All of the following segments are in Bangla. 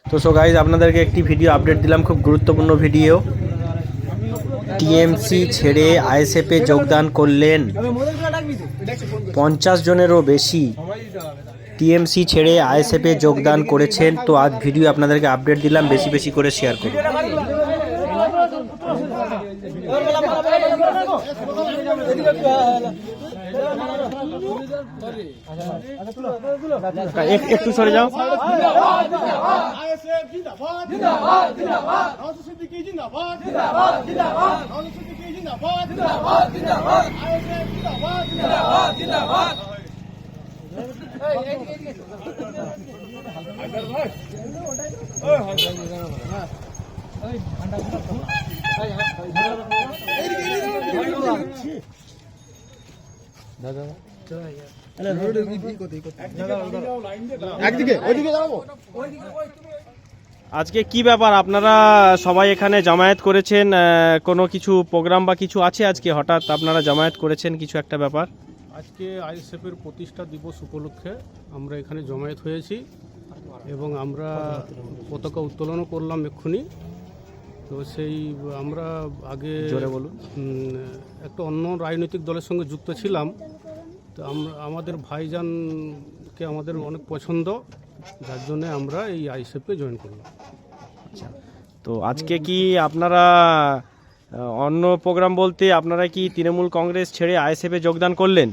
তো সো গাইজ আপনাদেরকে একটি ভিডিও আপডেট দিলাম, খুব গুরুত্বপূর্ণ ভিডিও। টিএমসি ছেড়ে আইএসএফে যোগদান করলেন 50 জনেরও বেশি। টিএমসি ছেড়ে আইএসএফে যোগদান করেছেন। তো আজ ভিডিও আপনাদেরকে আপডেট দিলাম, বেশি বেশি করে শেয়ার করুন। একটু সরে যাও। আজকে কি ব্যাপার, আপনারা সবাই এখানে জামায়াত করেছেন? কোনো কিছু প্রোগ্রাম বা কিছু আছে আজকে? হঠাৎ আপনারা জামায়াত করেছেন, কিছু একটা ব্যাপার? আজকে আইএসএফের প্রতিষ্ঠা দিবস উপলক্ষে আমরা এখানে জমায়েত হয়েছি এবং আমরা পতাকা উত্তোলনও করলাম এক্ষুনি। তো সেই আমরা আগে জোরে বলুন। একটা অন্য রাজনৈতিক দলের সঙ্গে যুক্ত ছিলাম, তো আমাদের ভাইজানকে আমাদের অনেক পছন্দ, যার জন্য আমরা এই আইএসএফে জয়েন করলাম। আচ্ছা, তো আজকে কি আপনারা অন্য প্রোগ্রাম বলতে আপনারা কি তৃণমূল কংগ্রেস ছেড়ে আইএসএফে যোগদান করলেন?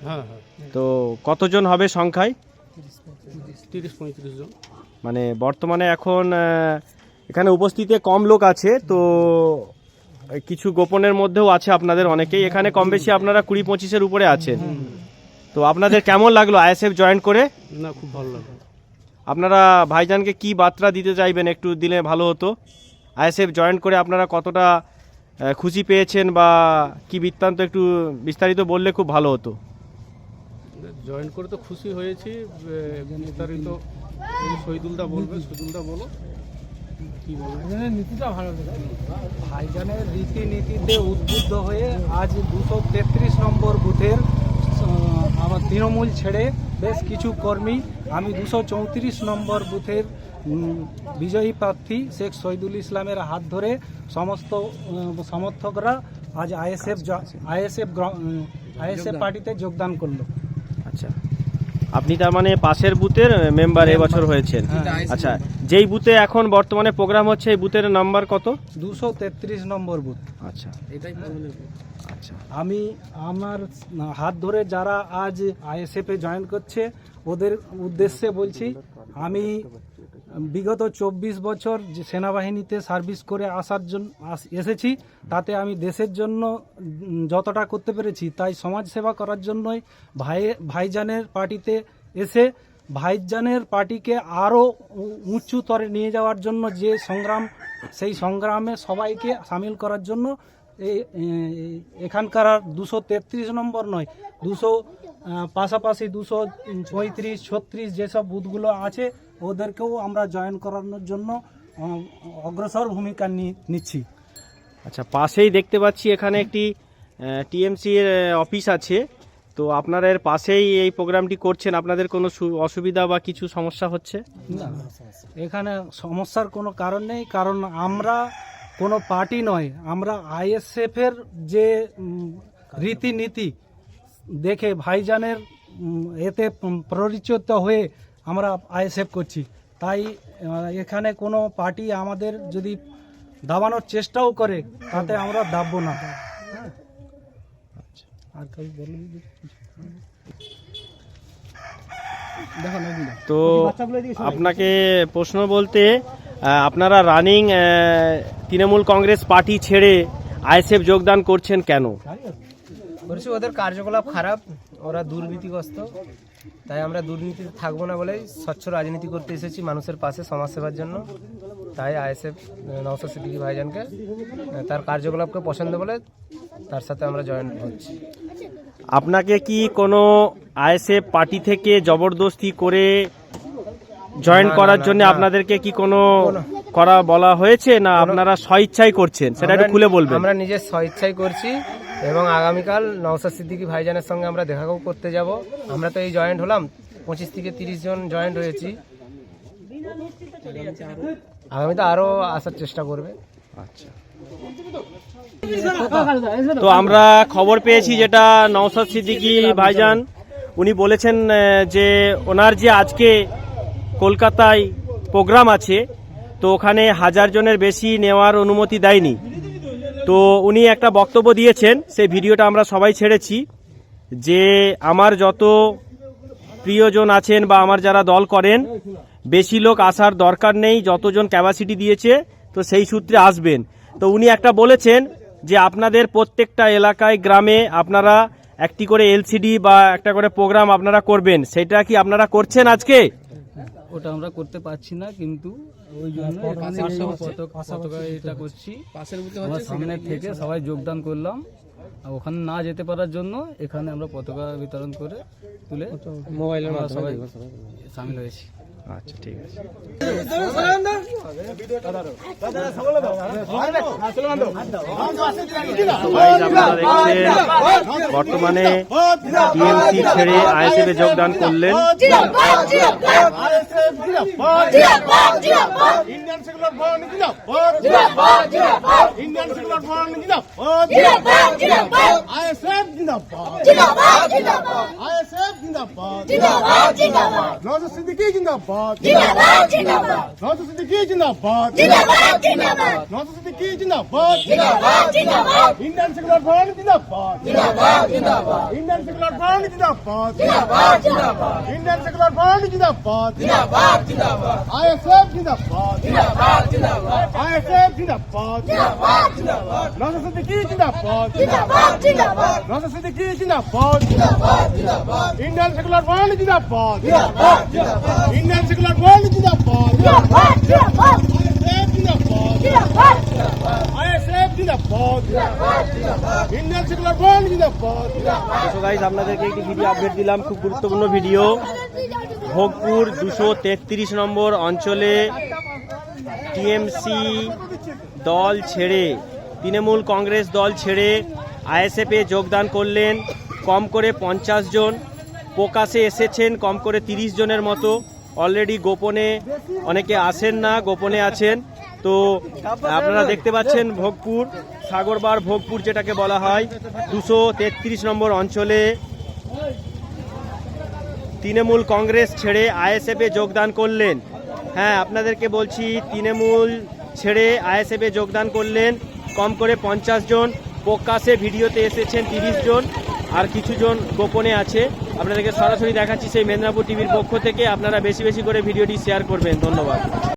হ্যাঁ হ্যাঁ, তো কতজন হবে সংখ্যায়? 30-35 জন। মানে বর্তমানে এখন এখানে উপস্থিতে কম লোক আছে, তো কিছু গোপনের মধ্যেও আছে আপনাদের অনেকেই। এখানে কম বেশি আপনারা 20-25-এর উপরে আছেন। তো আপনাদের কেমন লাগলো আইএসএফ জয়েন করে? না, খুব ভালো লাগলো। আপনারা ভাইজানকে কি বার্তা দিতে চাইবেন, একটু দিলে ভালো হতো। আইএসএফ জয়েন করে আপনারা কতটা খুশি পেয়েছেন বা কি বৃত্তান্ত একটু বিস্তারিত বললে খুব ভালো হতো। জয়েন করে তো খুশি হয়েছি, বিস্তারিত শহীদুলদা বলবে। শহীদুলদা বলো, কি বলবে? নীতিটা ভালো লাগে। ভাইজানের রীতিনীতিতে উদ্বুদ্ধ হয়ে আজ 233 নম্বর বুথের আমার তৃণমূল ছেড়ে বেশ কিছু কর্মী, আমি 234 নম্বর বুথের বিজয়ী প্রার্থী শেখ শহীদুল ইসলামের হাত ধরে সমস্ত সমর্থকরা আজ আইএসএফ পার্টিতে যোগদান করলো। আচ্ছা, আপনি তার মানে পাশের বুথের মেম্বার এবছর হয়েছেন? আচ্ছা, যেই বুথে এখন বর্তমানে প্রোগ্রাম হচ্ছে এই বুথের নাম্বার কত? 233 নম্বর বুথ। আচ্ছা, এটাই আচ্ছা। আমি আমার হাত ধরে যারা আজ আইএসএফে জয়েন করছে ওদের উদ্দেশ্যে বলছি, আমি বিগত 24 বছর যে সেনাবাহিনীতে সার্ভিস করে আসার জন্য এসেছি, তাতে আমি দেশের জন্য যতটা করতে পেরেছি, তাই সমাজ সেবা করার জন্যই ভাইজানের পার্টিতে এসে ভাইজানের পার্টিকে আরও উঁচু তরে নিয়ে যাওয়ার জন্য যে সংগ্রাম, সেই সংগ্রামে সবাইকে সামিল করার জন্য এখানকার 233 নম্বর নয়, 200 পাশাপাশি 235-36 যেসব বুথগুলো আছে ওদেরকেও আমরা জয়েন করানোর জন্য অগ্রসর ভূমিকা নিচ্ছি। আচ্ছা, পাশেই দেখতে পাচ্ছি এখানে একটি টিএমসি এর অফিস আছে। তো আপনারা এর পাশেই এই প্রোগ্রামটি করছেন, আপনাদের কোনো অসুবিধা বা কিছু সমস্যা হচ্ছে? না, এখানে সমস্যার কোনো কারণ নেই, কারণ আমরা কোনো পার্টি নয়, আমরা আইএসএফের যে রীতিনীতি দেখে ভাইজানের এতে পরিচিত হয়ে আমরা আইএসএফ করছি। তাই এখানে কোনো পার্টি আমাদের যদি দাবানোর চেষ্টাও করে তাতে আমরা দাববো না। আর কেউ বলুন। তো আপনাকে প্রশ্ন বলতে, আপনারা রানিং তৃণমূল কংগ্রেস পার্টি ছেড়ে আইএসএফ যোগদান করছেন কেন? বলছি ওদের কার্যকলাপ খারাপ, ওরা দুর্নীতিগ্রস্ত, তাই আমরা দুর্নীতিতে থাকবো না বলেই স্বচ্ছ রাজনীতি করতে এসেছি, মানুষের পাশে সমাজসেবার জন্য। তাই আইএসএফ নওশাদ সিদ্দিকী ভাইজানকে তার কার্যকলাপকে পছন্দ বলে তার সাথে আমরা জয়েন হচ্ছি। আপনাকে কি কোনো আইএসএফ পার্টি থেকে জবরদস্তি করে জয়েন করার জন্য আপনাদেরকে কি কোনো করা বলা হয়েছে, না আপনারা স্বইচ্ছাই করছেন? সেটা একটু খুলে বলবেন। আমরা নিজের স্বইচ্ছাই করছি এবং আগামীকাল নওশাদ সিদ্দিকী ভাইজানের সঙ্গে আমরা দেখাও করতে যাব। আমরা তো এই জয়েন্ট হলাম, 25 থেকে 30 জন জয়েন্ট হয়েছি। আগামীতে আরও আসার চেষ্টা করবে। আচ্ছা, তো আমরা খবর পেয়েছি যেটা নওশাদ সিদ্দিকী ভাইজান উনি বলেছেন যে ওনার যে আজকে কলকাতায় প্রোগ্রাম আছে, তো ওখানে 1000 জনের বেশি নেওয়ার অনুমতি দেয়নি। তো উনি একটা বক্তব্য দিয়েছেন, সেই ভিডিওটা আমরা সবাই ছেড়েছি, যে আমার যত প্রিয়জন আছেন বা আমার যারা দল করেন, বেশি লোক আসার দরকার নেই, যতজন ক্যাপাসিটি দিয়েছে তো সেই সূত্রে আসবেন। তো উনি একটা বলেছেন যে আপনাদের প্রত্যেকটা এলাকায় গ্রামে আপনারা একটি করে এলসিডি বা একটা করে প্রোগ্রাম আপনারা করবেন, সেটা কি আপনারা করছেন আজকে? ওটা আমরা করতে পারছি না, কিন্তু ওই জন্য এখানে এই পতাকা এটা করছি। আমরা সামনে থেকে সবাই যোগদান করলাম, আর ওখানে না যেতে পারার জন্য এখানে আমরা পতাকা বিতরণ করে তুলে আমরা সবাই সামিল হয়েছি। আচ্ছা, ঠিক আছে। আপনারা দেখছেন বর্তমানে টিএমসি ছেড়ে আইএসএফ এ যোগদান করলেন। ইন্ডিয়ান সেকুলার ফ্রন্ট জিন্দাবাদ, ইন্ডিয়ান সেকুলার ফ্রন্ট জিন্দাবাদ, আইএসএফ জিন্দাবাদ, আইএসএফ জিন্দাবাদ, নওশাদ সিদ্দিকী জিন্দাবাদ, নওশাদ সিদ্দিকী জিন্দাবাদ, নওশাদ সিদ্দিকী জিন্দাবাদ, ইন্ডিয়ান সেকুলার ফ্রন্ট জিন্দাবাদ, ইন্ডিয়ান সেকুলার ফ্রন্ট জিন্দাবাদ, ইন্ডিয়ান সেকুলার ফ্রন্ট জিন্দাবাদ, আইএসএফ জিন্দাবাদ, আইএসএফ জিন্দাবাদ, নওশাদ সিদ্দিকী জিন্দাবাদ, নওশাদ সিদ্দিকী জিন্দাবাদ, ইন্ডিয়ান সেকুলার ফ্রন্ট জিন্দাবাদ, ইন্ডিয়ান সেকুলার ফ্রন্ট জিন্দাবাদ, আইএসএফ জিন্দাবাদ, আইএসএফ জিন্দাবাদ, ইন্ডিয়ান সেকুলার ফ্রন্ট জিন্দাবাদ। তো গাইস, আপনাদেরকে একটি ভিডিও আপডেট দিলাম, খুব গুরুত্বপূর্ণ ভিডিও। ভোগপুর 233 নম্বর অঞ্চলে টিএমসি দল ছেড়ে, তৃণমূল কংগ্রেস দল ছেড়ে আইএসএফে যোগদান করলেন কম করে 50 জন। প্রকাশে এসেছেন কম করে 30 জনের মতো। অলরেডি গোপনে অনেকে আসেন না, গোপনে আছেন। তো আপনারা দেখতে পাচ্ছেন ভোগপুর, সাগরবার ভোগপুর যেটাকে বলা হয়, 233 নম্বর অঞ্চলে তৃণমূল কংগ্রেস ছেড়ে আইএসএফে যোগদান করলেন। হ্যাঁ, আপনাদেরকে বলছি, তৃণমূল ছেড়ে আইএসএফে যোগদান করলেন কম করে 50 জন। প্রকাশে ভিডিওতে এসেছেন 30 জন, আর কিছু জন গোপনে আছে। আপনাদেরকে সরাসরি দেখাচ্ছি সেই মেদিনীপুর টিভির পক্ষ থেকে। আপনারা বেশি বেশি করে ভিডিওটি শেয়ার করবেন। ধন্যবাদ।